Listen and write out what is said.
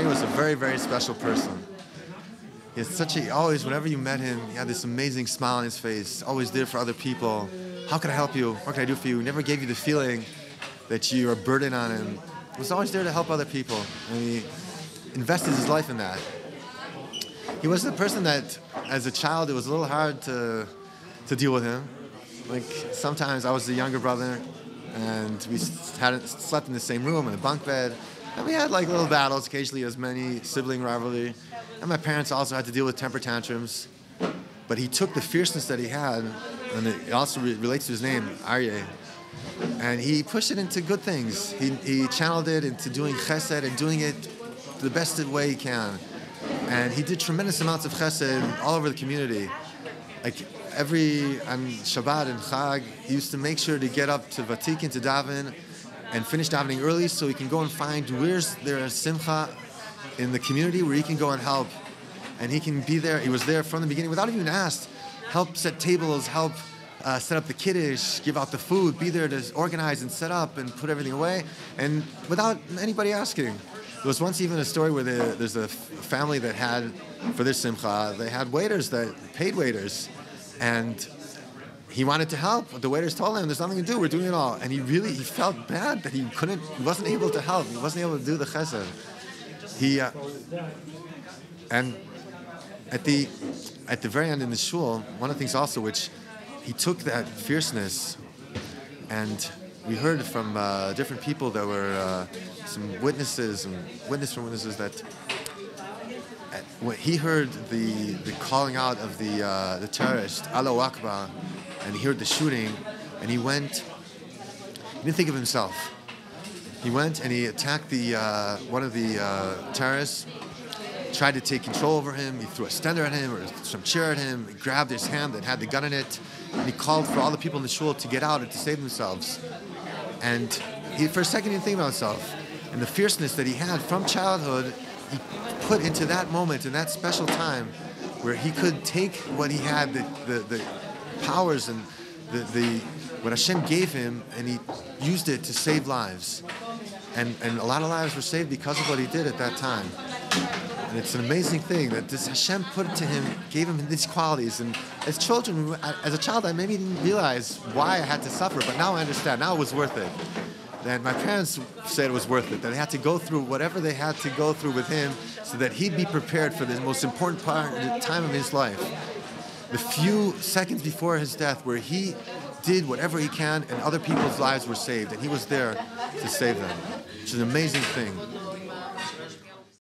Aryeh was a very, very special person. He had always, whenever you met him, he had this amazing smile on his face, always there for other people. How can I help you? What can I do for you? He never gave you the feeling that you're a burden on him. He was always there to help other people, and he invested his life in that. He was the person that, as a child, it was a little hard to deal with him. Like, sometimes I was the younger brother, and we slept in the same room in a bunk bed, and we had like little battles, occasionally as many sibling rivalry. And my parents also had to deal with temper tantrums. But he took the fierceness that he had, and it also relates to his name, Aryeh, and he pushed it into good things. He channeled it into doing chesed and doing it the best way he can. And he did tremendous amounts of chesed all over the community. Like on Shabbat and Chag, he used to make sure to get up to Vatikin to daven and finish davening early so he can go and find where's there a simcha in the community where he can go and help. And he can be there. He was there from the beginning without even asked. Help set tables, help set up the kiddush, give out the food, be there to organize and set up and put everything away, and without anybody asking. There was once even a story where there's a family that had, for their simcha, they had waiters, paid waiters, and he wanted to help. The waiters told him, there's nothing to do, we're doing it all. And he felt bad that he wasn't able to help, he wasn't able to do the chesed. And at the very end in the shul, one of the things also which he took that fierceness, and we heard from different people that were some witnesses that when he heard the calling out of the terrorist, Allahu Akbar, and he heard the shooting, and he didn't think of himself. He went and he attacked one of the terrorists, tried to take control over him. He threw a stender at him or some chair at him. He grabbed his hand that had the gun in it, and he called for all the people in the shul to get out and to save themselves. And for a second, he didn't think about himself. And the fierceness that he had from childhood, he put into that moment, in that special time, where he could take what he had, the powers and what Hashem gave him, and he used it to save lives. And a lot of lives were saved because of what he did at that time. And it's an amazing thing that this Hashem put it to him, gave him these qualities. And as a child, I maybe didn't realize why I had to suffer, but now I understand. Now it was worth it. And my parents said it was worth it, that they had to go through whatever they had to go through with him so that he'd be prepared for the most important time of his life. The few seconds before his death where he did whatever he can and other people's lives were saved, and he was there to save them. It's an amazing thing.